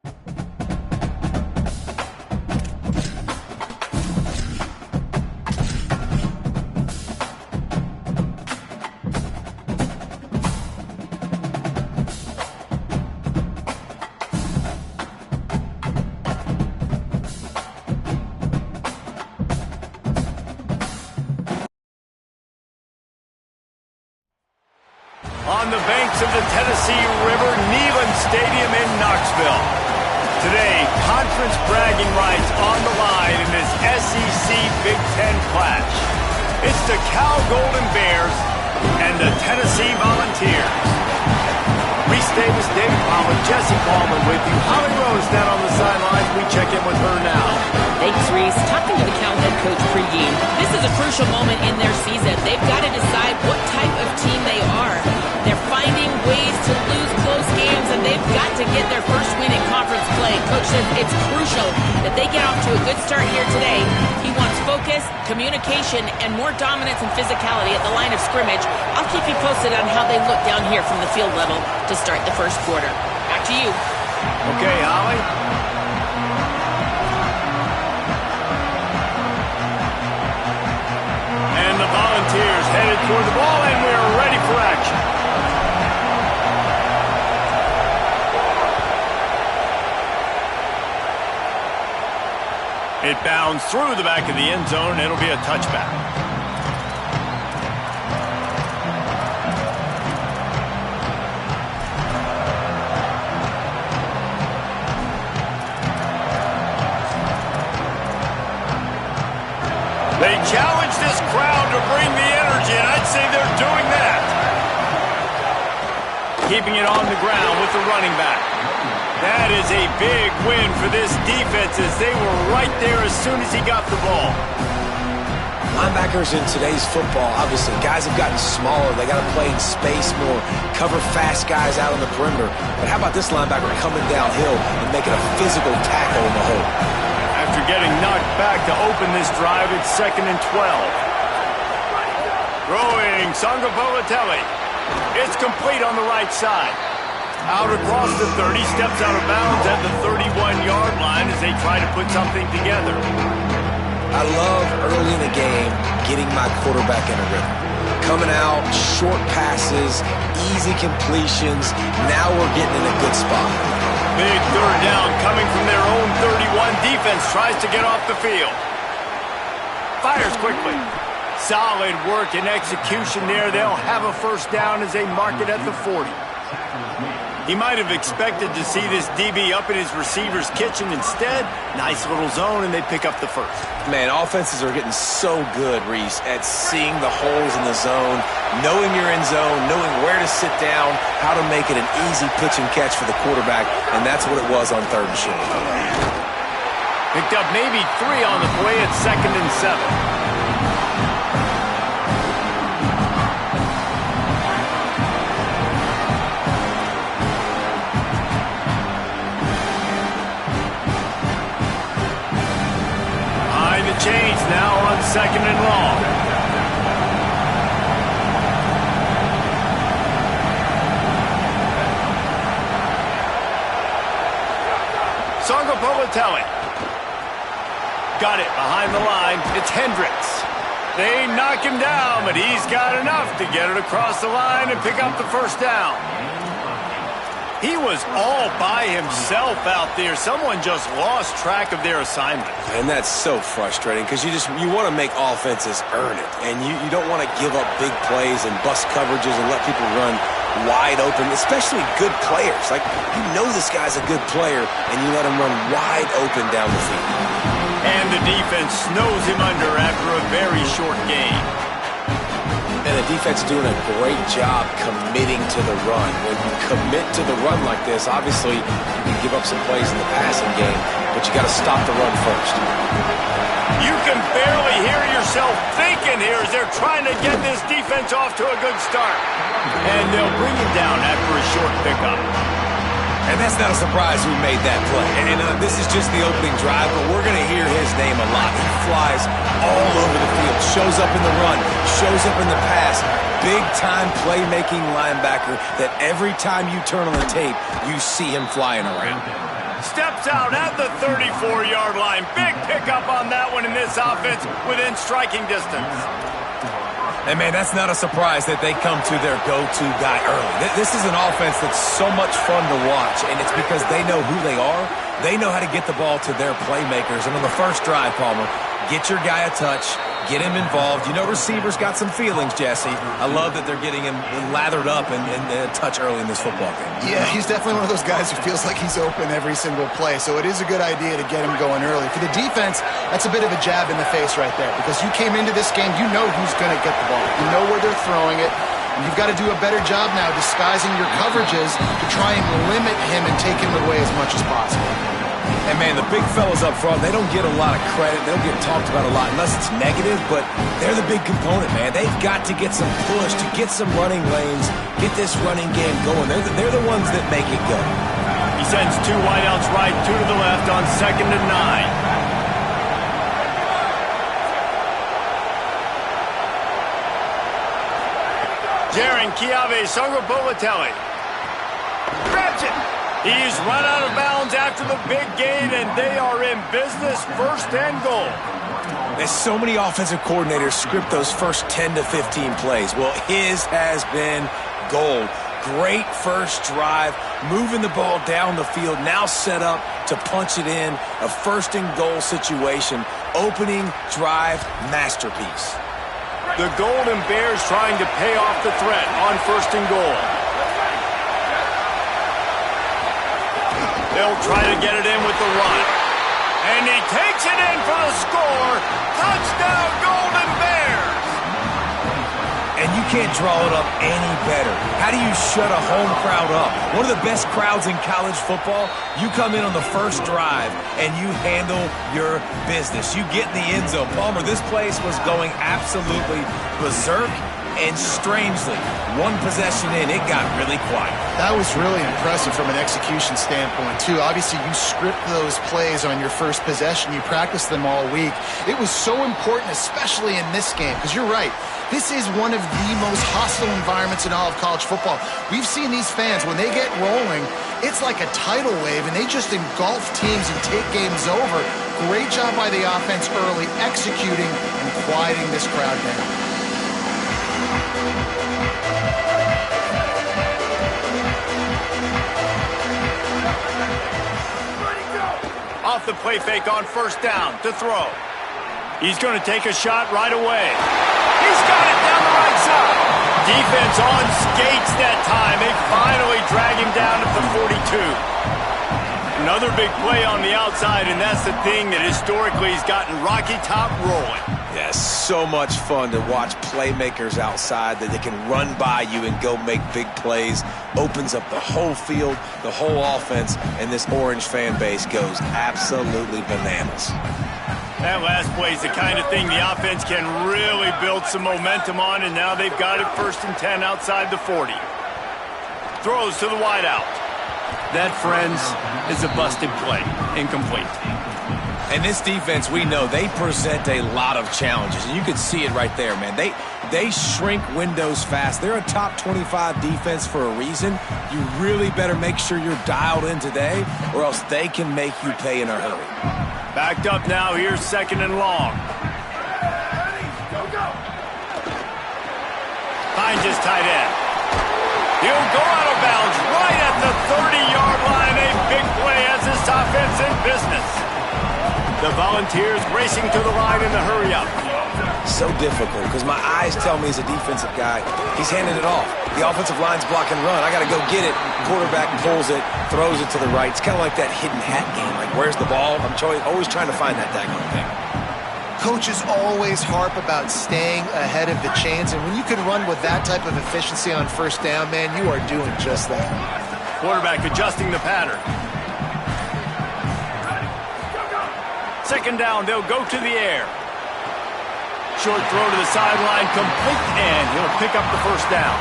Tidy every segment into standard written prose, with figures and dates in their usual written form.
On the banks of the Tennessee River, Neyland Stadium in Knoxville. Today, conference bragging rights on the line in this SEC Big Ten clash. It's the Cal Golden Bears and the Tennessee Volunteers. Reese Davis, David Palmer, Jesse Palmer with you. Holly Rose down on the sidelines. We check in with her now. Thanks, Reese. Talking to the Cal head coach pregame, this is a crucial moment in their season. They've got to decide what type of team they are. They're finding ways to lose close games, and they've got to get their first win in conference play. Coach says it's crucial that they get off to a good start here today. He wants focus, communication, and more dominance and physicality at the line of scrimmage. I'll keep you posted on how they look down here from the field level to start the first quarter. Back to you. Okay, Holly. And the Volunteers headed toward the ball, and we're ready for action. It bounds through the back of the end zone, and it'll be a touchback. They challenge this crowd to bring the energy, and I'd say they're doing that. Keeping it on the ground with the running back. That is a big win for this defense as they were right there as soon as he got the ball. Linebackers in today's football, obviously, guys have gotten smaller. They got to play in space more, cover fast guys out on the perimeter. But how about this linebacker coming downhill and making a physical tackle in the hole? After getting knocked back to open this drive, it's 2nd and 12. Throwing, Sangabolatelli. It's complete on the right side. Out across the 30, steps out of bounds at the 31-yard line as they try to put something together. I love early in the game getting my quarterback in a rhythm. Coming out, short passes, easy completions. Now we're getting in a good spot. Big third down coming from their own 31. Defense tries to get off the field. Fires quickly. Solid work and execution there. They'll have a first down as they mark it at the 40. He might have expected to see this DB up in his receiver's kitchen. Instead, nice little zone, and they pick up the first. Man, offenses are getting so good, Reese, at seeing the holes in the zone, knowing your end zone, knowing where to sit down, how to make it an easy pitch and catch for the quarterback, and that's what it was on 3rd and short. Picked up maybe 3 on the play at 2nd and 7. Change now on 2nd and long. Sangabolatelli. Got it behind the line. It's Hendricks. They knock him down, but he's got enough to get it across the line and pick up the first down. He was all by himself out there. Someone just lost track of their assignment. And that's so frustrating because you want to make offenses earn it. And you don't want to give up big plays and bust coverages and let people run wide open, especially good players. Like, you know this guy's a good player, and you let him run wide open down the field. And the defense snows him under after a very short game. And the defense is doing a great job committing to the run. When you commit to the run like this, obviously you can give up some plays in the passing game, but you got to stop the run first. You can barely hear yourself thinking here as they're trying to get this defense off to a good start. And they'll bring him down after a short pickup. And that's not a surprise who made that play. And this is just the opening drive, but we're going to hear his name a lot. He flies all over the field, shows up in the run, shows up in the pass. Big-time playmaking linebacker that every time you turn on the tape, you see him flying around. Steps out at the 34-yard line. Big pickup on that one in this offense within striking distance. And, man, that's not a surprise that they come to their go-to guy early. This is an offense that's so much fun to watch, and it's because they know who they are. They know how to get the ball to their playmakers. And on the first drive, Palmer, get your guy a touch, get him involved. You know receivers got some feelings, Jesse. I love that they're getting him lathered up and a touch early in this football game. Yeah, he's definitely one of those guys who feels like he's open every single play, so it is a good idea to get him going early. For the defense, that's a bit of a jab in the face right there, because you came into this game, you know who's going to get the ball. You know where they're throwing it. And you've got to do a better job now disguising your coverages to try and limit him and take him away as much as possible. And, man, the big fellas up front, they don't get a lot of credit. They don't get talked about a lot unless it's negative, but they're the big component, man. They've got to get some push, to get some running lanes, get this running game going. They're the ones that make it go. He sends 2 wideouts right, 2 to the left on 2nd and 9. Jaron Chiave Sangabolotelli grabs it. He's run out of bounds after the big gain, and they are in business, 1st and goal. There's so many offensive coordinators script those first 10 to 15 plays. Well, his has been gold. Great first drive, moving the ball down the field, now set up to punch it in. A 1st and goal situation. Opening drive masterpiece. The Golden Bears trying to pay off the threat on 1st and goal. They'll try to get it in with the run. And he takes it in for the score. Touchdown, Golden Bears! And you can't draw it up any better. How do you shut a home crowd up? One of the best crowds in college football. You come in on the first drive, and you handle your business. You get in the end zone. Palmer, this place was going absolutely berserk. And strangely, one possession in, it got really quiet. That was really impressive from an execution standpoint, too. Obviously, you script those plays on your first possession. You practice them all week. It was so important, especially in this game, because you're right. This is one of the most hostile environments in all of college football. We've seen these fans, when they get rolling, it's like a tidal wave, and they just engulf teams and take games over. Great job by the offense early, executing and quieting this crowd down. Off the play fake on 1st down to throw. He's going to take a shot right away. He's got it down the right side. Defense on skates that time. They finally drag him down at the 42. Another big play on the outside, and that's the thing that historically has gotten Rocky Top rolling. Yeah, so much fun to watch playmakers outside that they can run by you and go make big plays. Opens up the whole field, the whole offense, and this Orange fan base goes absolutely bananas. That last play is the kind of thing the offense can really build some momentum on, and now they've got it 1st and 10 outside the 40. Throws to the wideout. That, friends, is a busted play. Incomplete. And this defense, we know, they present a lot of challenges. And you can see it right there, man. They shrink windows fast. They're a top 25 defense for a reason. You really better make sure you're dialed in today, or else they can make you pay in a hurry. Backed up now. Here's 2nd and long. Finds his tight end. He'll go out of bounds right at the 30-yard line. A big play as this offense in business. The Volunteers racing to the line in the hurry-up. So difficult, because my eyes tell me he's a defensive guy. He's handing it off. The offensive line's block and run. I got to go get it. Quarterback pulls it, throws it to the right. It's kind of like that hidden hat game. Like, where's the ball? I'm always trying to find that daggone thing. Coaches always harp about staying ahead of the chains, and when you can run with that type of efficiency on 1st down, man, you are doing just that. Quarterback adjusting the pattern. 2nd down, they'll go to the air. Short throw to the sideline, complete, and he'll pick up the 1st down.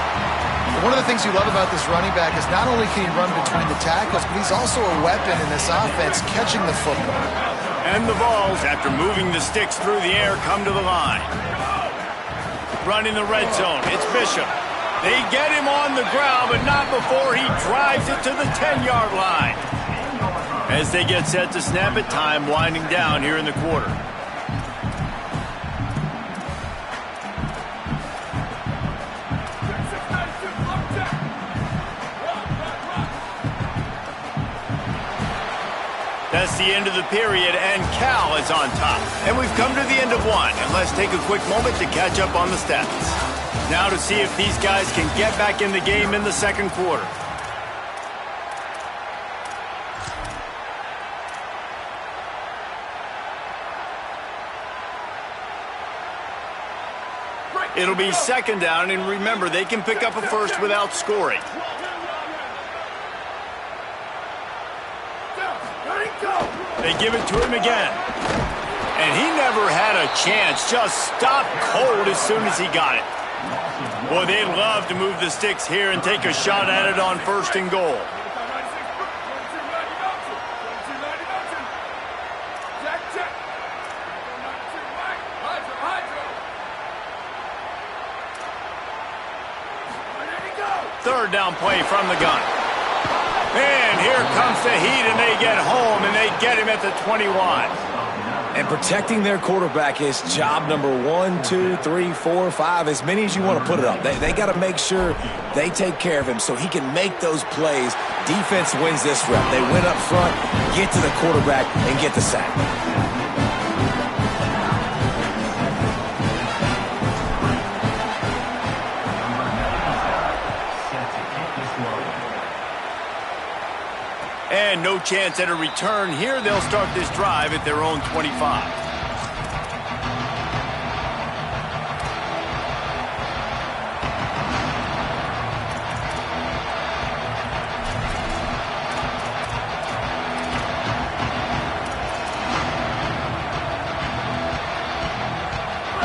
One of the things you love about this running back is not only can he run between the tackles, but he's also a weapon in this offense, catching the football. And the balls, after moving the sticks through the air, come to the line. Running the red zone, it's Bishop. They get him on the ground, but not before he drives it to the 10-yard line. As they get set to snap it, time winding down here in the quarter. That's the end of the period, and Cal is on top. And we've come to the end of one, and let's take a quick moment to catch up on the stats. Now to see if these guys can get back in the game in the second quarter. It'll be second down, and remember, they can pick up a first without scoring. They give it to him again. And he never had a chance. Just stopped cold as soon as he got it. Boy, they'd love to move the sticks here and take a shot at it on first and goal. Third down play from the gun. And here comes the heat, and they get home, and they get him at the 21. And protecting their quarterback is job number 1, 2, 3, 4, 5, as many as you want to put it up. They got to make sure they take care of him so he can make those plays. Defense wins this rep. They win up front, get to the quarterback, and get the sack. And no chance at a return here. They'll start this drive at their own 25.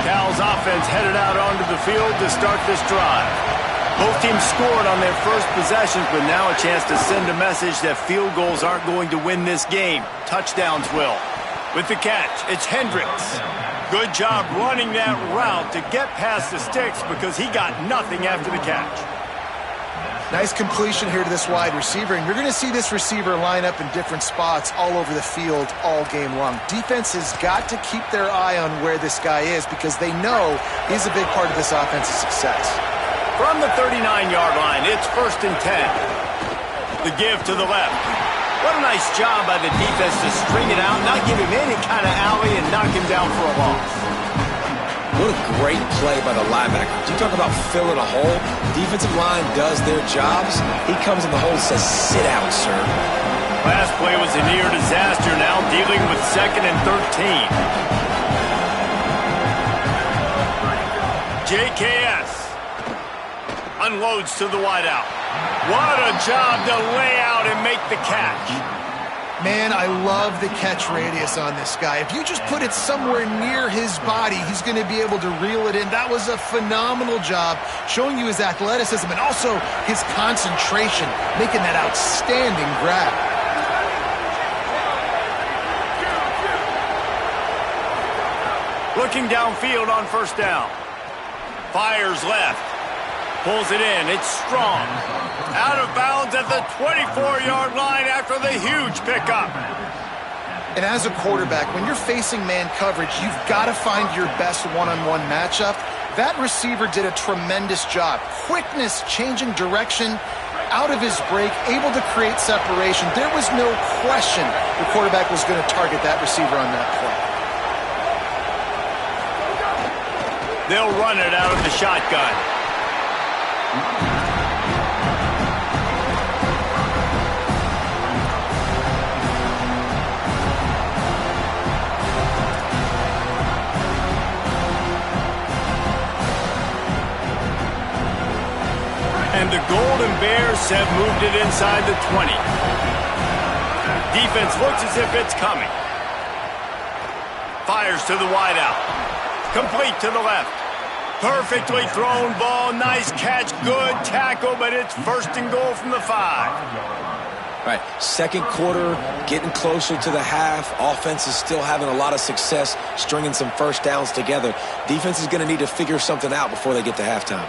Cal's offense headed out onto the field to start this drive. Both teams scored on their first possessions, but now a chance to send a message that field goals aren't going to win this game. Touchdowns will. With the catch, it's Hendricks. Good job running that route to get past the sticks because he got nothing after the catch. Nice completion here to this wide receiver, and you're going to see this receiver line up in different spots all over the field all game long. Defense has got to keep their eye on where this guy is because they know he's a big part of this offense's success. From the 39-yard line, it's 1st and 10. The give to the left. What a nice job by the defense to string it out, not give him any kind of alley, and knock him down for a loss. What a great play by the linebacker. You talk about filling a hole. Defensive line does their jobs. He comes in the hole and says, sit out, sir. Last play was a near disaster, now dealing with 2nd and 13. JKS unloads to the wideout. What a job to lay out and make the catch. Man, I love the catch radius on this guy. If you just put it somewhere near his body, he's going to be able to reel it in. That was a phenomenal job, showing you his athleticism and also his concentration, making that outstanding grab. Looking downfield on first down. Fires left. Pulls it in. It's strong. Out of bounds at the 24-yard line after the huge pickup. And as a quarterback, when you're facing man coverage, you've got to find your best one-on-one matchup. That receiver did a tremendous job. Quickness, changing direction, out of his break, able to create separation. There was no question the quarterback was going to target that receiver on that play. They'll run it out of the shotgun. And the Golden Bears have moved it inside the 20. Defense looks as if it's coming. Fires to the wideout. Complete to the left. Perfectly thrown ball. Nice catch. Good tackle, but it's 1st and goal from the 5. All right, second quarter, getting closer to the half. Offense is still having a lot of success stringing some first downs together. Defense is going to need to figure something out before they get to halftime.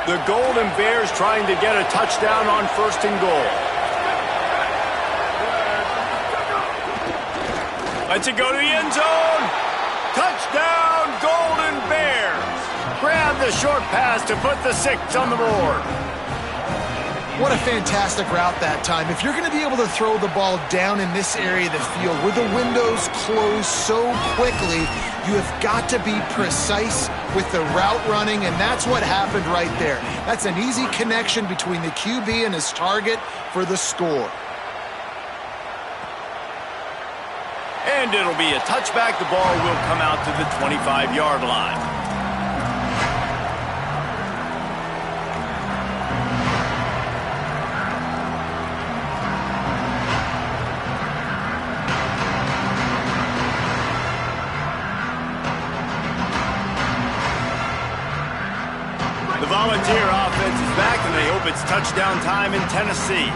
The Golden Bears trying to get a touchdown on 1st and goal. Lets it go to the end zone. Touchdown, Golden Bears. Grab the short pass to put the 6 on the board. What a fantastic route that time. If you're going to be able to throw the ball down in this area of the field where the windows close so quickly, you have got to be precise with the route running, and that's what happened right there. That's an easy connection between the QB and his target for the score. And it'll be a touchback. The ball will come out to the 25-yard line. The Volunteer offense is back, and they hope it's touchdown time in Tennessee.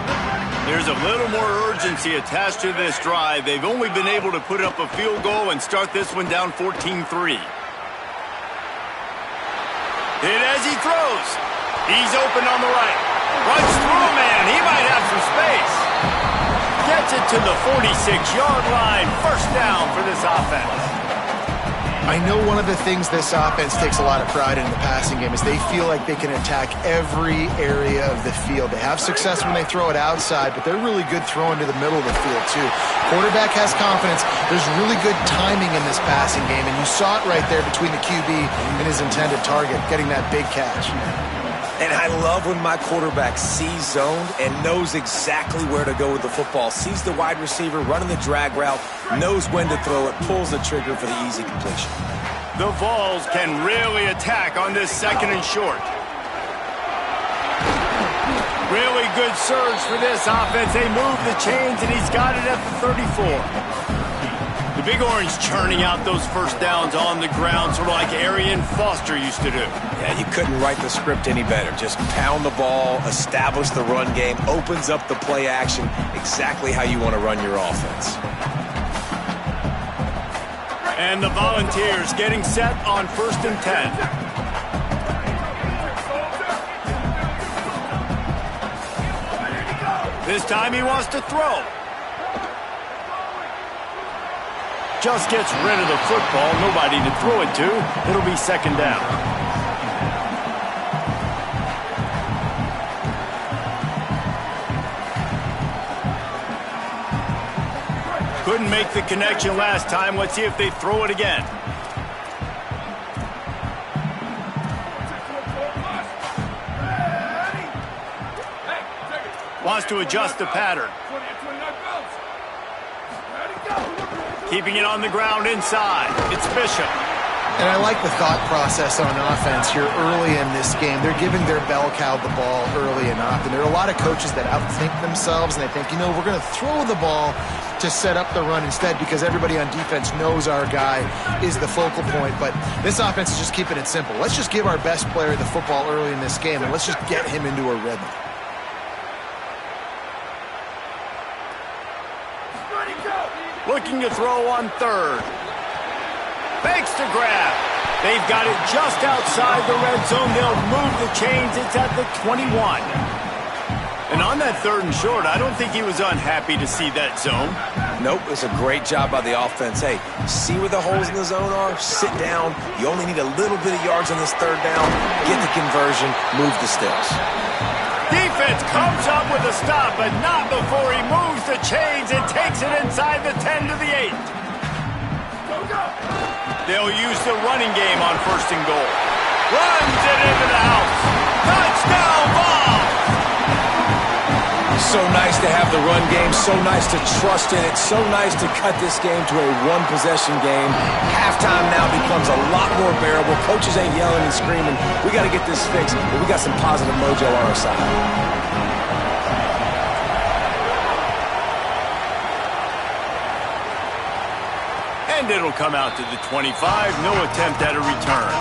There's a little more urgency attached to this drive. They've only been able to put up a field goal and start this one down 14-3. Hit as he throws. He's open on the right. Runs through a man. He might have some space. Gets it to the 46-yard line. 1st down for this offense. I know one of the things this offense takes a lot of pride in the passing game is they feel like they can attack every area of the field. They have success when they throw it outside, but they're really good throwing to the middle of the field too. Quarterback has confidence. There's really good timing in this passing game, and you saw it right there between the QB and his intended target, getting that big catch. And I love when my quarterback sees zoned and knows exactly where to go with the football. Sees the wide receiver running the drag route, knows when to throw it, pulls the trigger for the easy completion. The Vols can really attack on this 2nd and short. Really good surge for this offense. They move the chains, and he's got it at the 34. The Big Orange churning out those 1st downs on the ground, sort of like Arian Foster used to do. Yeah, you couldn't write the script any better. Just pound the ball, establish the run game, opens up the play action, exactly how you want to run your offense. And the Volunteers getting set on 1st and 10. This time he wants to throw. Just gets rid of the football. Nobody to throw it to. It'll be 2nd down. Couldn't make the connection last time. Let's see if they throw it again. Wants to adjust the pattern. Keeping it on the ground inside. It's Bishop. And I like the thought process on offense here early in this game. They're giving their bell cow the ball early and often. There are a lot of coaches that outthink themselves, and they think, you know, we're going to throw the ball to set up the run instead because everybody on defense knows our guy is the focal point. But this offense is just keeping it simple. Let's just give our best player the football early in this game, and let's just get him into a rhythm. Looking to throw on 3rd. Fakes to grab. They've got it just outside the red zone. They'll move the chains. It's at the 21. And on that 3rd and short, I don't think he was unhappy to see that zone. Nope, it's a great job by the offense. Hey, see where the holes in the zone are? Sit down. You only need a little bit of yards on this 3rd down. Get the conversion. Move the sticks. Defense comes up with a stop, but not before he moves the chains and takes it inside the 10 to the 8. They'll use the running game on 1st and goal. Runs it into the house. Touchdown ball! So nice to have the run game, so nice to trust in it, so nice to cut this game to a one-possession game. Halftime now becomes a lot more bearable. Coaches ain't yelling and screaming. We got to get this fixed, but we got some positive mojo on our side. And it'll come out to the 25. No attempt at a return.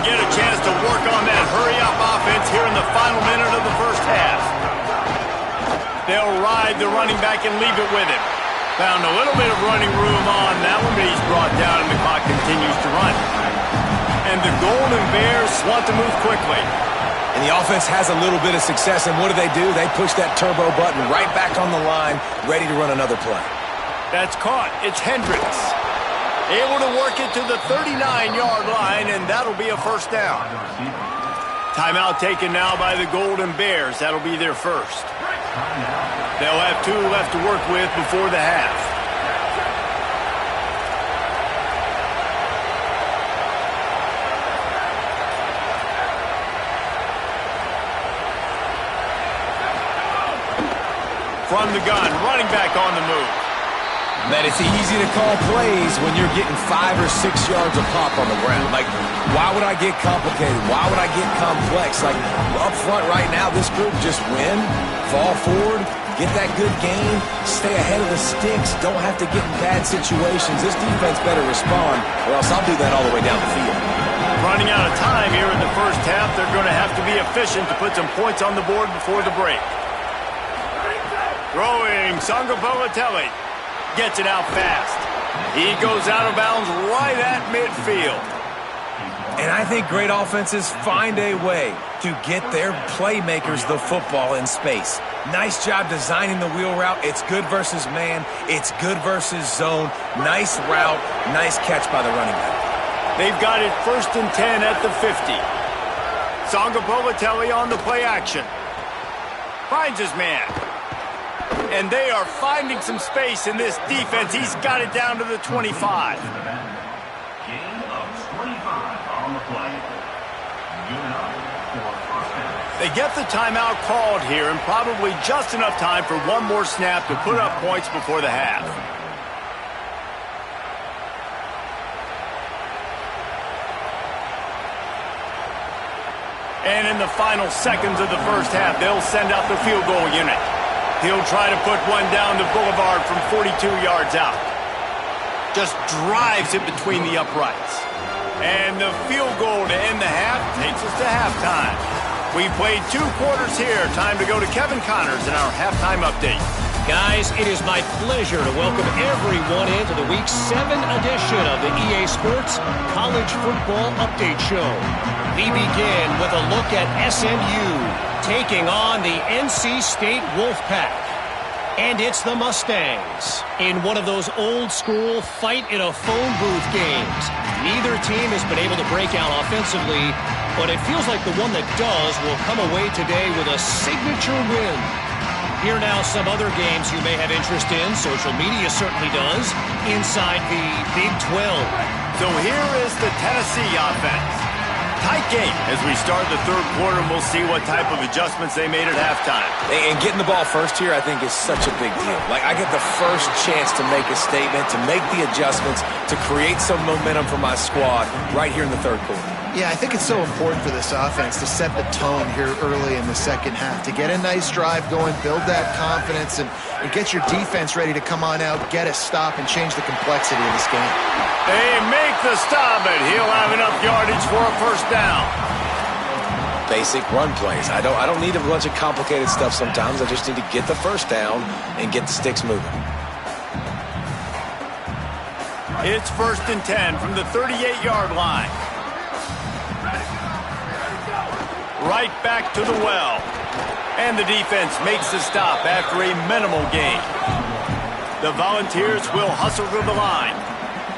Get a chance to work on that hurry-up offense here in the final minute of the 1st half. They'll ride inside the running back and leave it with him. Found a little bit of running room on that one, but he's brought down and the clock continues to run. And the Golden Bears want to move quickly. And the offense has a little bit of success, and what do? They push that turbo button right back on the line, ready to run another play. That's caught. It's Hendricks. Able to work it to the 39-yard line, and that'll be a first down. Timeout taken now by the Golden Bears. That'll be their first. They'll have 2 left to work with before the half. From the gun, running back on the move. Man, it's easy to call plays when you're getting 5 or 6 yards of pop on the ground. Like, why would I get complicated? Why would I get complex? Like, up front right now, this group just win, fall forward, get that good gain, stay ahead of the sticks, don't have to get in bad situations. This defense better respond, or else I'll do that all the way down the field. Running out of time here in the first half, they're going to have to be efficient to put some points on the board before the break. Throwing, Sangapolatelli gets it out fast. He goes out of bounds right at midfield. And I think great offenses find a way to get their playmakers the football in space. Nice job designing the wheel route. It's good versus man. It's good versus zone. Nice route. Nice catch by the running back. They've got it 1st and 10 at the 50. Sangapolatelli on the play action. Finds his man. And they are finding some space in this defense. He's got it down to the 25. They get the timeout called here, and probably just enough time for one more snap to put up points before the half. And in the final seconds of the first half, they'll send out the field goal unit. He'll try to put one down the boulevard from 42 yards out. Just drives it between the uprights. And the field goal to end the half takes us to halftime. We've played 2 quarters here. Time to go to Kevin Connors in our halftime update. Guys, it is my pleasure to welcome everyone into the Week 7 edition of the EA Sports College Football Update Show. We begin with a look at SMU taking on the NC State Wolfpack. And it's the Mustangs in one of those old-school fight-in-a-phone booth games. Neither team has been able to break out offensively, but it feels like the one that does will come away today with a signature win. Here now some other games you may have interest in. Social media certainly does. Inside the Big 12. So here is the Tennessee offense. Tight game as we start the third quarter, and we'll see what type of adjustments they made at halftime. And getting the ball first here, I think, is such a big deal. Like, I get the first chance to make a statement, to make the adjustments, to create some momentum for my squad right here in the third quarter. Yeah, I think it's so important for this offense to set the tone here early in the second half, to get a nice drive going, build that confidence, and get your defense ready to come on out, get a stop, and change the complexity of this game. They make the stop, and he'll have enough yardage for a first down. Basic run plays. I don't need a bunch of complicated stuff sometimes. I just need to get the first down and get the sticks moving. It's 1st and 10 from the 38-yard line. Right back to the well. And the defense makes the stop after a minimal gain. The Volunteers will hustle to the line.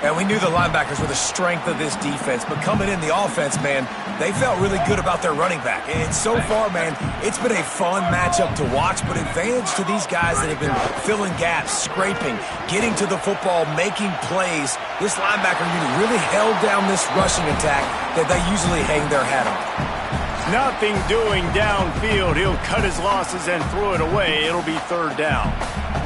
And we knew the linebackers were the strength of this defense, but coming in the offense, man, they felt really good about their running back. And so far, man, it's been a fun matchup to watch, but advantage to these guys that have been filling gaps, scraping, getting to the football, making plays. This linebacker unit really held down this rushing attack that they usually hang their hat on. Nothing doing downfield. He'll cut his losses and throw it away. It'll be third down.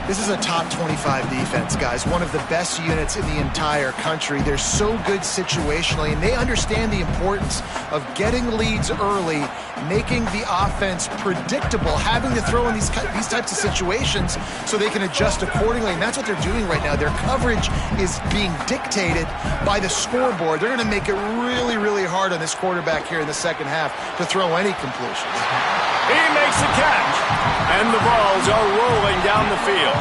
This is a top 25 defense, guys. One of the best units in the entire country. They're so good situationally, and they understand the importance of getting leads early, making the offense predictable, having to throw in these types of situations so they can adjust accordingly, and that's what they're doing right now. Their coverage is being dictated by the scoreboard. They're going to make it really, really hard on this quarterback here in the second half to throw any conclusions. He makes the catch. And the balls are rolling down the field.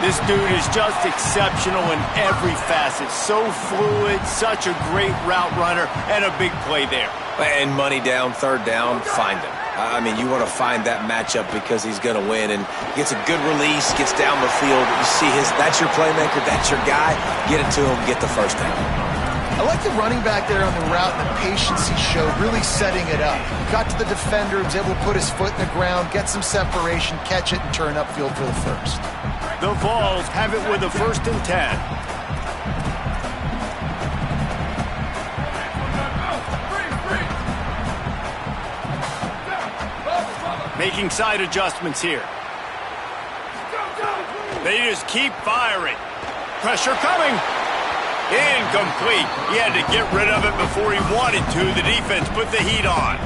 This dude is just exceptional in every facet. So fluid, such a great route runner, and a big play there. And money down, third down, find him. I mean, you want to find that matchup because he's going to win. And gets a good release, gets down the field. You see that's your playmaker, that's your guy. Get it to him, get the first down. I like the running back there on the route and the patience he showed, really setting it up. Got to the defender, was able to put his foot in the ground, get some separation, catch it, and turn upfield for the first. The Vols have it with a 1st and 10. Making side adjustments here. They just keep firing. Pressure coming. Incomplete. He had to get rid of it before he wanted to. The defense put the heat on.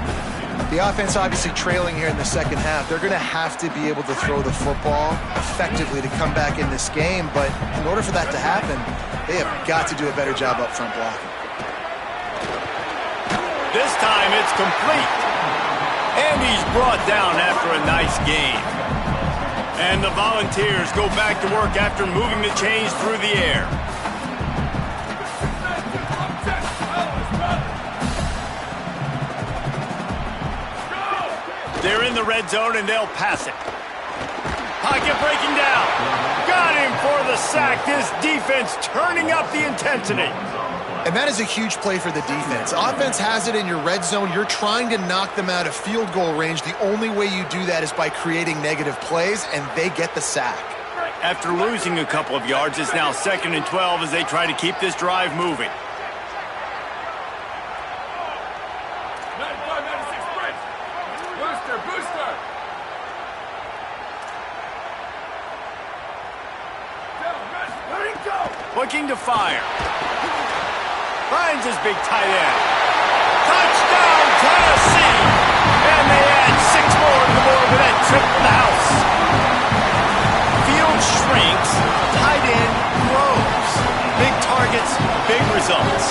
The offense obviously trailing here in the second half. They're going to have to be able to throw the football effectively to come back in this game. But in order for that to happen, they have got to do a better job up front blocking. This time it's complete. And he's brought down after a nice game. And the Volunteers go back to work after moving the chains through the air. They're in the red zone, and they'll pass it. Pocket breaking down. Got him for the sack. This defense turning up the intensity. And that is a huge play for the defense. Offense has it in your red zone. You're trying to knock them out of field goal range. The only way you do that is by creating negative plays, and they get the sack. After losing a couple of yards, it's now 2nd and 12 as they try to keep this drive moving. Looking to fire. Finds his big tight end. Touchdown, Tennessee! And they add 6 more to the board with that trip to the house. Field shrinks, tight end grows. Big targets, big results.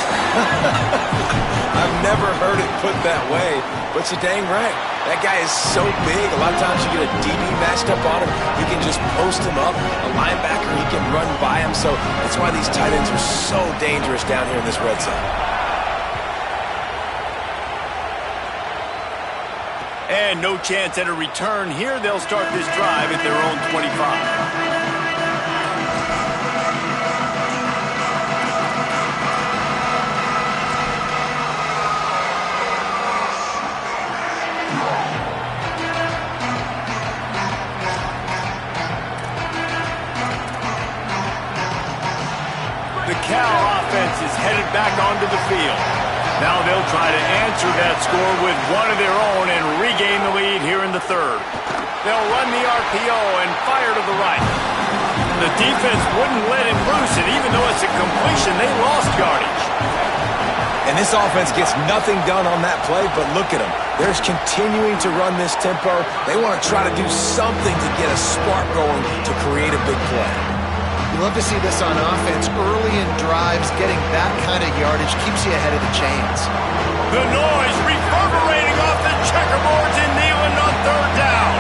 I've never heard it put that way, but you're dang right. That guy is so big. A lot of times you get a DB matched up on him. You can just post him up. A linebacker, he can run by him. So that's why these tight ends are so dangerous down here in this red zone. And no chance at a return here. They'll start this drive at their own 25. Cal offense is headed back onto the field. Now they'll try to answer that score with one of their own and regain the lead here in the 3rd. They'll run the RPO and fire to the right. The defense wouldn't let him loose, and even though it's a completion, they lost yardage. And this offense gets nothing done on that play, but look at them. They're continuing to run this tempo. They want to try to do something to get a spark going to create a big play. You love to see this on offense. Early in drives, getting that kind of yardage keeps you ahead of the chains. The noise reverberating off the checkerboards in Neyland on 3rd down.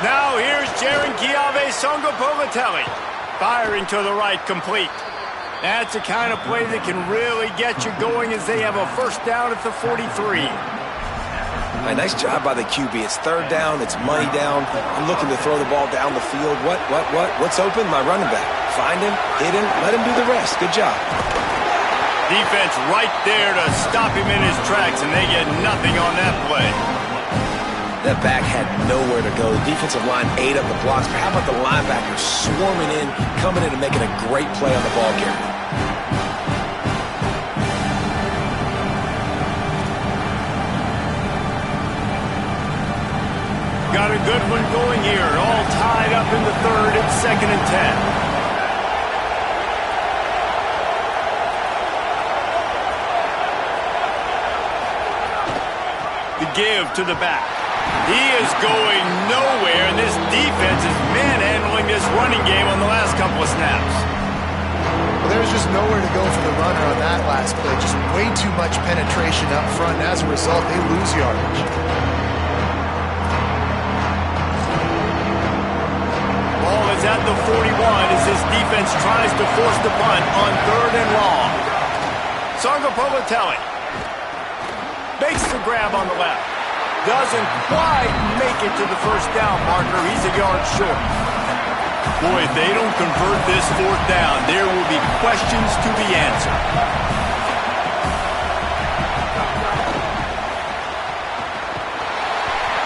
Now here's Jaron Kiave Songopovatelli. Firing to the right, complete. That's the kind of play that can really get you going as they have a 1st down at the 43. Nice job by the QB. It's 3rd down. It's money down. I'm looking to throw the ball down the field. What's open? My running back. Find him, hit him, let him do the rest. Good job. Defense right there to stop him in his tracks, and they get nothing on that play. That back had nowhere to go. The defensive line ate up the blocks. But how about the linebacker swarming in, coming in and making a great play on the ball carrier? Got a good one going here. All tied up in the 3rd. It's 2nd and 10. The give to the back. He is going nowhere, and this defense is manhandling this running game on the last couple of snaps. Well, there's just nowhere to go for the runner on that last play. Just way too much penetration up front, and as a result, they lose yardage. Ball is at the 41 as this defense tries to force the punt on 3rd and long. Sargopolitelli makes the grab on the left. Doesn't quite make it to the first down marker. He's a yard short. Boy, if they don't convert this 4th down, there will be questions to be answered.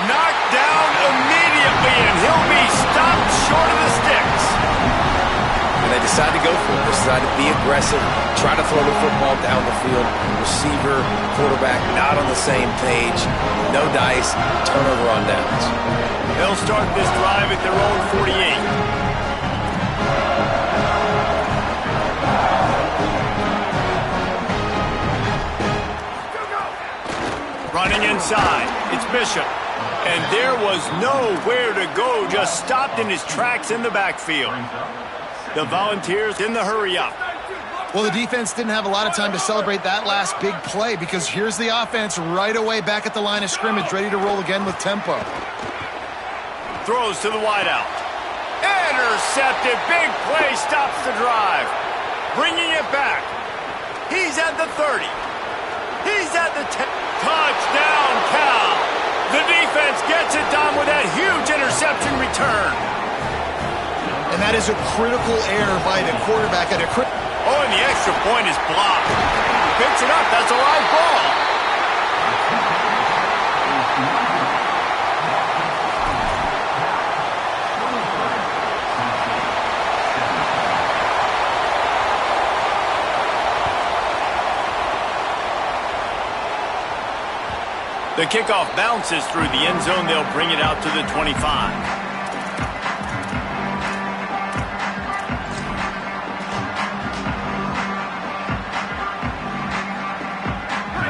Knocked down immediately, and he'll be stopped short of the sticks. And they decide to go for it. They decide to be aggressive, try to throw the football down the field. Receiver, quarterback, not on the same page. No dice, turnover on downs. They'll start this drive at their own 48. Running inside, it's Bishop. And there was nowhere to go, just stopped in his tracks in the backfield. The Volunteers in the hurry-up. Well, the defense didn't have a lot of time to celebrate that last big play because here's the offense right away back at the line of scrimmage, ready to roll again with tempo. Throws to the wideout. Intercepted. Big play stops the drive. Bringing it back. He's at the 30. He's at the 10. Touchdown, Cal. The defense gets it done with that huge interception return. And that is a critical error by the quarterback at a Oh, and the extra point is blocked. He picks it up. That's a live ball. The kickoff bounces through the end zone. They'll bring it out to the 25.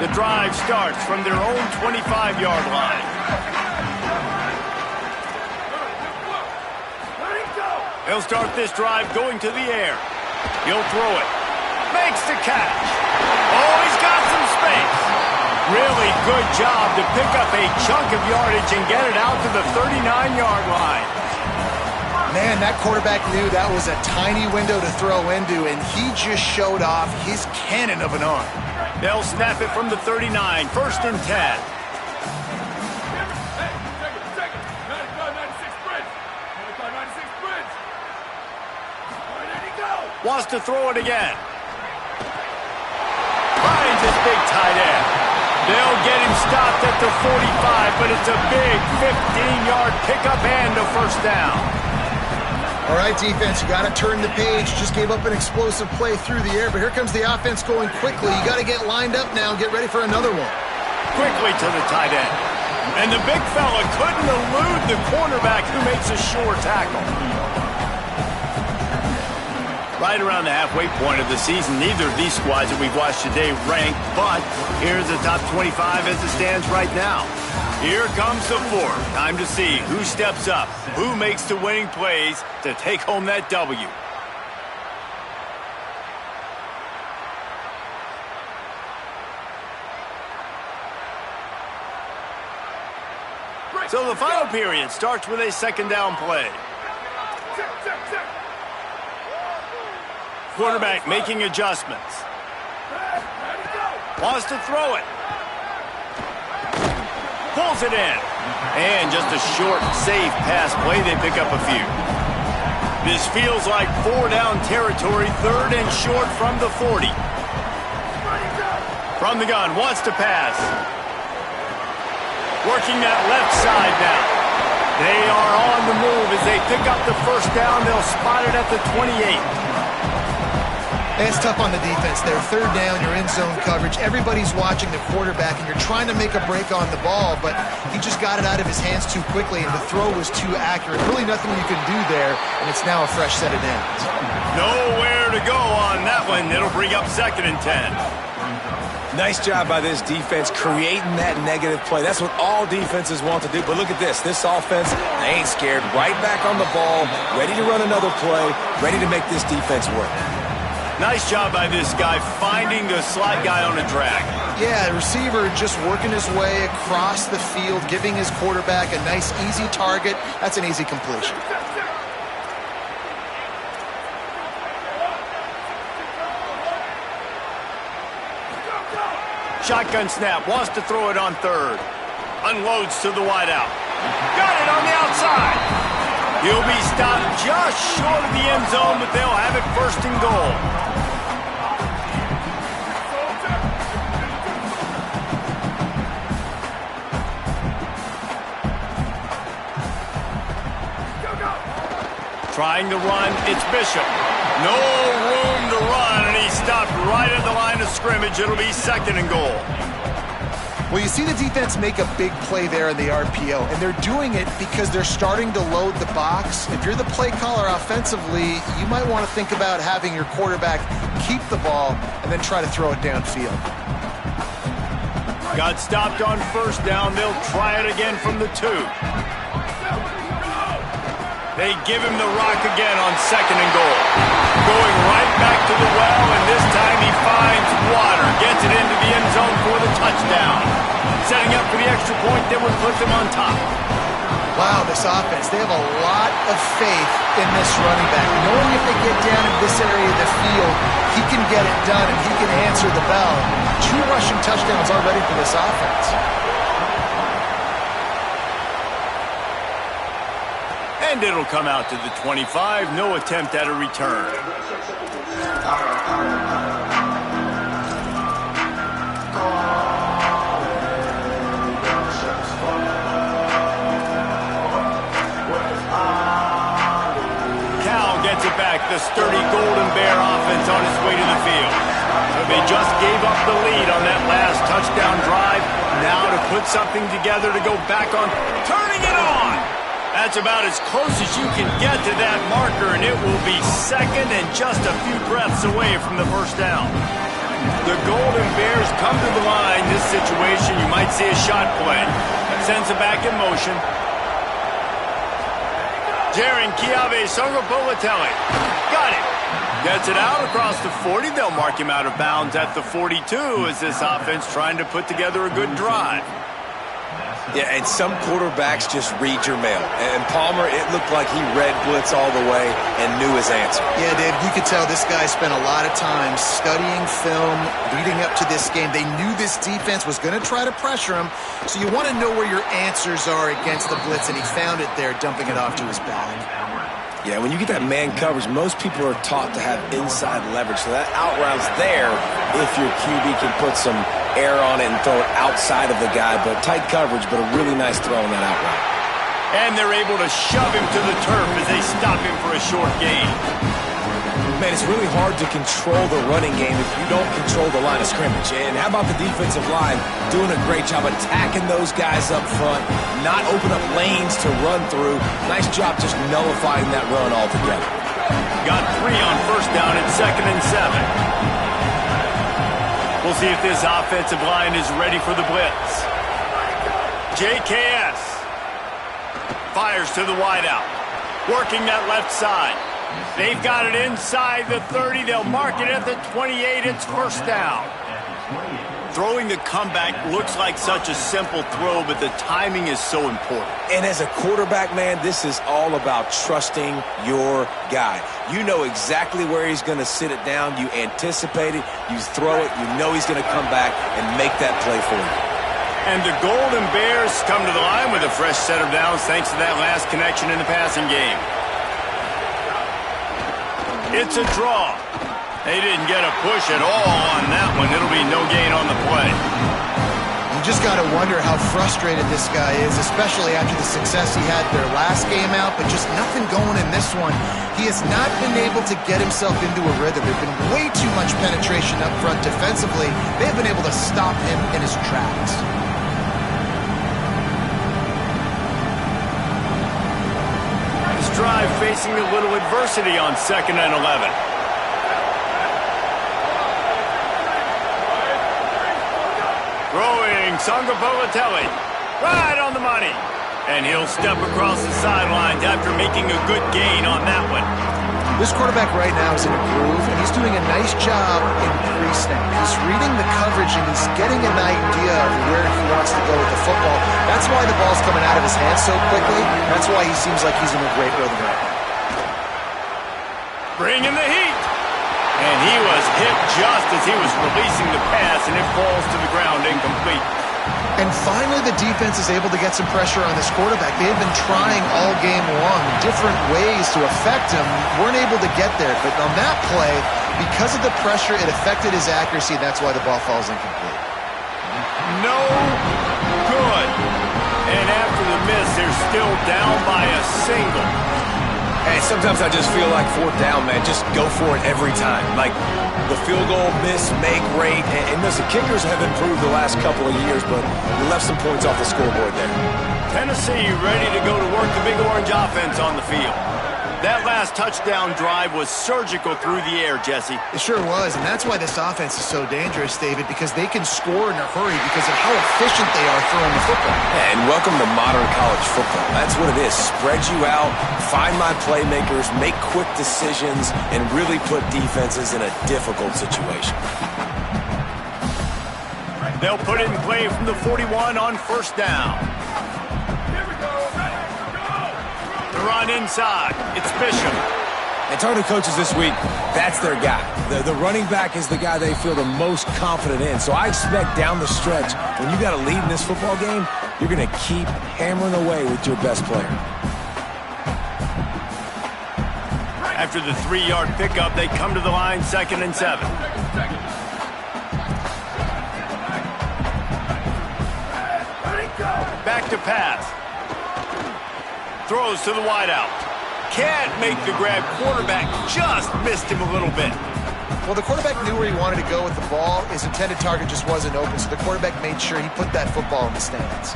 The drive starts from their own 25-yard line. He'll start this drive going to the air. He'll throw it. Makes the catch. Oh, he's got some space. Really good job to pick up a chunk of yardage and get it out to the 39-yard line. Man, that quarterback knew that was a tiny window to throw into, and he just showed off his cannon of an arm. They'll snap it from the 39, 1st and 10. Wants to throw it again. Finds his big tight end. They'll get him stopped at the 45, but it's a big 15-yard pickup and a 1st down. All right, defense, you got to turn the page. Just gave up an explosive play through the air, but here comes the offense going quickly. You got to get lined up now and get ready for another one. Quickly to the tight end. And the big fella couldn't elude the cornerback who makes a sure tackle. Right around the halfway point of the season, neither of these squads that we've watched today rank, but here's the top 25 as it stands right now. Here comes the 4th. Time to see who steps up, who makes the winning plays to take home that W. So the final period starts with a 2nd down play. Quarterback making adjustments. Wants to throw it. Pulls it in. And just a short, safe pass play. They pick up a few. This feels like 4-down territory. 3rd and short from the 40. From the gun. Wants to pass. Working that left side now. They are on the move as they pick up the 1st down. They'll spot it at the 28. It's tough on the defense there. 3rd down, you're in zone coverage. Everybody's watching the quarterback, and you're trying to make a break on the ball, but he just got it out of his hands too quickly, and the throw was too accurate. Really nothing you can do there, and it's now a fresh set of downs. Nowhere to go on that one. It'll bring up 2nd and 10. Nice job by this defense creating that negative play. That's what all defenses want to do. But look at this. This offense, they ain't scared. Right back on the ball, ready to run another play, ready to make this defense work. Nice job by this guy finding the slot guy on a drag. Yeah, the receiver just working his way across the field, giving his quarterback a nice, easy target. That's an easy completion. Shotgun snap, wants to throw it on third. Unloads to the wideout. Got it on the outside. He'll be stopped just short of the end zone, but they'll have it first and goal. Trying to run, it's Bishop. No room to run, and he stopped right at the line of scrimmage. It'll be second and goal. Well, you see the defense make a big play there in the RPO, and they're doing it because they're starting to load the box. If you're the play caller offensively, you might want to think about having your quarterback keep the ball and then try to throw it downfield. Got stopped on first down. They'll try it again from the 2. They give him the rock again on second and goal. Going right back to the well, and this time he finds water. Gets it into the end zone for the touchdown. Setting up for the extra point that would put them on top. Wow, this offense, they have a lot of faith in this running back. Knowing if they get down in this area of the field, he can get it done and he can answer the bell. 2 rushing touchdowns already for this offense. And it'll come out to the 25. No attempt at a return. Cal gets it back. The sturdy Golden Bear offense on its way to the field. So they just gave up the lead on that last touchdown drive. Now to put something together to go back on. Turning it on! That's about as close as you can get to that marker, and it will be second and just a few breaths away from the first down. The Golden Bears come to the line. This situation, you might see a shot play. Sends it back in motion. Jaron Kiave Songopolitelli. Got it. Gets it out across the 40. They'll mark him out of bounds at the 42 as this offense trying to put together a good drive. Yeah, and some quarterbacks just read your mail. And Palmer, it looked like he read blitz all the way and knew his answer. Yeah, Dave, you could tell this guy spent a lot of time studying film leading up to this game. They knew this defense was going to try to pressure him, so you want to know where your answers are against the blitz, and he found it there, dumping it off to his back. Yeah, when you get that man coverage, most people are taught to have inside leverage. So that out route's there if your QB can put some air on it and throw it outside of the guy. But tight coverage, but a really nice throw on that out route. And they're able to shove him to the turf as they stop him for a short gain. Man, it's really hard to control the running game if you don't control the line of scrimmage. And how about the defensive line doing a great job attacking those guys up front, not open up lanes to run through. Nice job just nullifying that run altogether. Got 3 on first down and second and 7. We'll see if this offensive line is ready for the blitz. JKS fires to the wideout, working that left side. They've got it inside the 30. They'll mark it at the 28. It's first down. Throwing the comeback looks like such a simple throw, but the timing is so important. And as a quarterback, man, this is all about trusting your guy. You know exactly where he's going to sit it down. You anticipate it. You throw it. You know he's going to come back and make that play for you. And the Golden Bears come to the line with a fresh set of downs thanks to that last connection in the passing game. It's a draw. They didn't get a push at all on that one. It'll be no gain on the play. You just got to wonder how frustrated this guy is, especially after the success he had their last game out, but just nothing going in this one. He has not been able to get himself into a rhythm. There's been way too much penetration up front defensively. They've been able to stop him in his tracks. Drive facing a little adversity on second and 11. Throwing Songopolitelli right on the money. And he'll step across the sidelines after making a good gain on that one. This quarterback right now is in a groove, and he's doing a nice job in pre-snap. He's reading the coverage, and he's getting an idea of where he wants to go with the football. That's why the ball's coming out of his hands so quickly. That's why he seems like he's in a great rhythm right now. Bringing the heat. And he was hit just as he was releasing the pass, and it falls to the ground incomplete. And finally, the defense is able to get some pressure on this quarterback. They had been trying all game long, different ways to affect him, weren't able to get there. But on that play, because of the pressure, it affected his accuracy, and that's why the ball falls incomplete. No good. And after the miss, they're still down by a single. Hey, sometimes I just feel like fourth down, man. Just go for it every time. Like the field goal miss, make rate. And listen, kickers have improved the last couple of years, but you left some points off the scoreboard there. Tennessee ready to go to work the Big Orange offense on the field. That last touchdown drive was surgical through the air, Jesse. It sure was, and that's why this offense is so dangerous, David, because they can score in a hurry because of how efficient they are throwing the football. And welcome to modern college football. That's what it is. Spread you out, find my playmakers, make quick decisions, and really put defenses in a difficult situation. They'll put it in play from the 41 on first down. The run inside. It's Bishop. And talking to coaches this week, that's their guy. The running back is the guy they feel the most confident in. So I expect down the stretch, when you got a lead in this football game, you're going to keep hammering away with your best player. After the 3-yard pickup, they come to the line, 2nd and 7. Back to pass. Throws to the wideout. Can't make the grab. Quarterback just missed him a little bit. Well, the quarterback knew where he wanted to go with the ball. His intended target just wasn't open, so the quarterback made sure he put that football in the stands.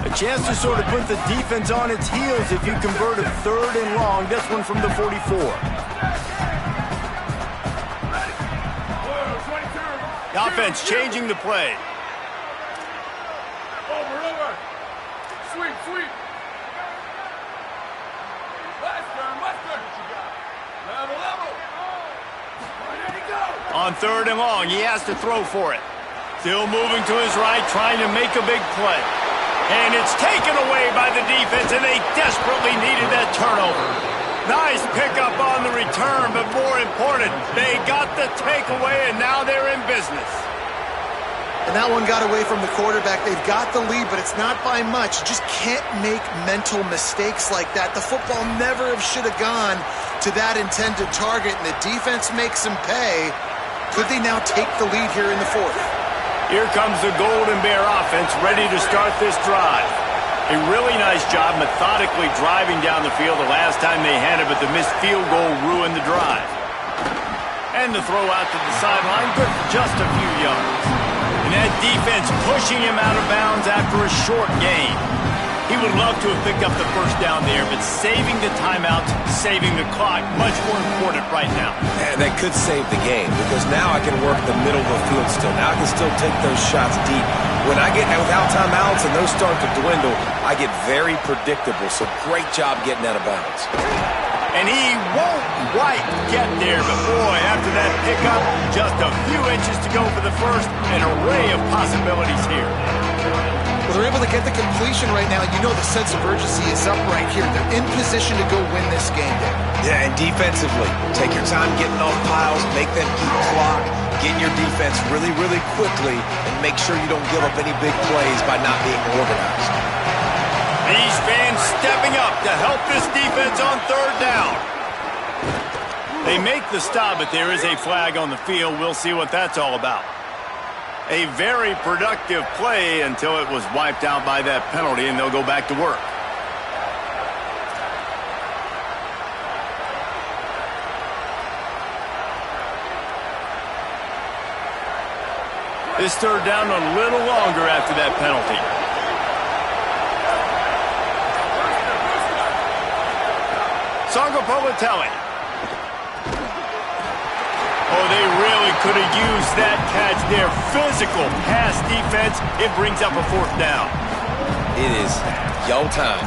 A chance to sort of put the defense on its heels if you convert a 3rd and long. This one from the 44. The offense changing the play. Over. Sweep. Last turn. Level. There you go. On 3rd and long, he has to throw for it. Still moving to his right, trying to make a big play. And it's taken away by the defense, and they desperately needed that turnover. Nice pickup on the return, but more important, they got the takeaway, and now they're in business. And that one got away from the quarterback. They've got the lead, but it's not by much. You just can't make mental mistakes like that. The football never should have gone to that intended target, and the defense makes them pay. Could they now take the lead here in the 4th? Here comes the Golden Bear offense ready to start this drive. A really nice job methodically driving down the field the last time they had it, but the missed field goal ruined the drive. And the throw out to the sideline, good for just a few yards. And that defense pushing him out of bounds after a short gain. He would love to have picked up the first down there, but saving the timeouts, saving the clock, much more important right now. And that could save the game, because now I can work the middle of the field still. Now I can still take those shots deep. When I get without timeouts and those start to dwindle, I get very predictable. So great job getting out of bounds. And he won't quite get there, but boy, after that pickup, just a few inches to go for the first. An array of possibilities here. Well, they're able to get the completion right now. You know the sense of urgency is up right here. They're in position to go win this game, Dave. Yeah, and defensively, take your time getting off piles, make them keep clock, get your defense really, really quickly, and make sure you don't give up any big plays by not being organized. These fans stepping up to help this defense on 3rd down. They make the stop, but there is a flag on the field. We'll see what that's all about. A very productive play until it was wiped out by that penalty, and they'll go back to work. This 3rd down a little longer after that penalty. Sango Politelli. Oh, they really could have used that catch there. Physical pass defense. It brings up a 4th down. It is your time.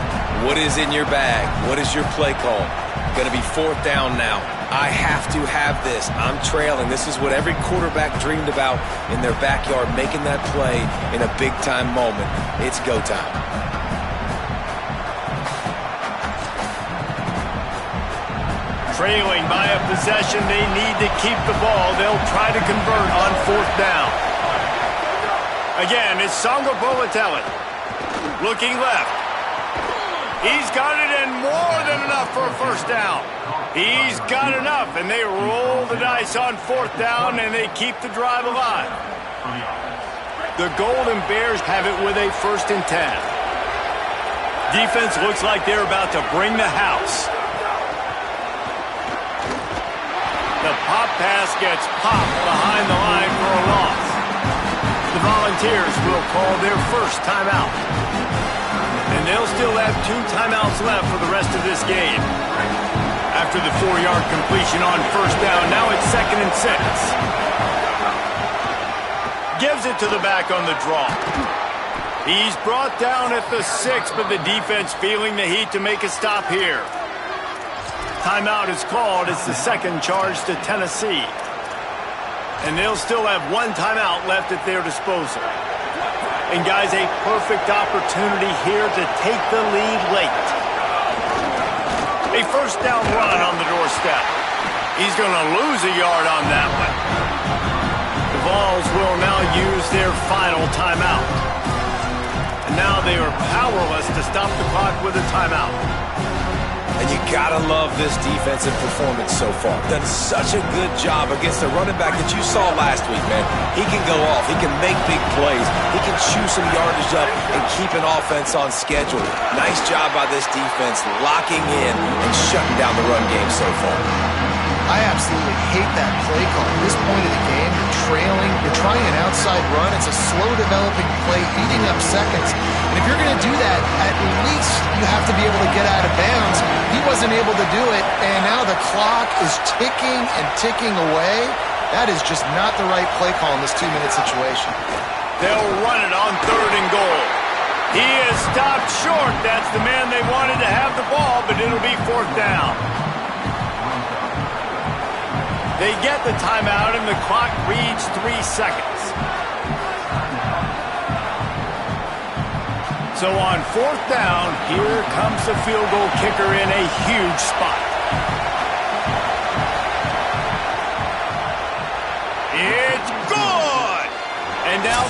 What is in your bag? What is your play call? Going to be 4th down now. I have to have this. I'm trailing. This is what every quarterback dreamed about in their backyard, making that play in a big-time moment. It's go time. Trailing by a possession, they need to keep the ball. They'll try to convert on 4th down. Again, it's Songo Bolatelli. Looking left. He's got it in more than enough for a 1st down. He's got enough, and they roll the dice on 4th down, and they keep the drive alive. The Golden Bears have it with a 1st and 10. Defense looks like they're about to bring the house. The pop pass gets popped behind the line for a loss. The Volunteers will call their 1st timeout. And they'll still have 2 timeouts left for the rest of this game. After the 4-yard completion on 1st down, now it's 2nd and 6. Gives it to the back on the draw. He's brought down at the 6, but the defense feeling the heat to make a stop here. Timeout is called. It's the 2nd charge to Tennessee. And they'll still have 1 timeout left at their disposal. And guys, a perfect opportunity here to take the lead late. A 1st down run on the doorstep. He's going to lose a yard on that one. The Vols will now use their final timeout. And now they are powerless to stop the clock with a timeout. And you gotta love this defensive performance so far. Done such a good job against a running back that you saw last week, man. He can go off. He can make big plays. He can chew some yardage up and keep an offense on schedule. Nice job by this defense locking in and shutting down the run game so far. I absolutely hate that play call. At this point of the game, you're trailing, you're trying an outside run. It's a slow-developing play, eating up seconds. And if you're going to do that, at least you have to be able to get out of bounds. He wasn't able to do it, and now the clock is ticking and ticking away. That is just not the right play call in this 2-minute situation. They'll run it on 3rd and goal. He is stopped short. That's the man they wanted to have the ball, but it'll be 4th down. They get the timeout, and the clock reads 3 seconds. So on 4th down, here comes the field goal kicker in a huge spot. It's good! And now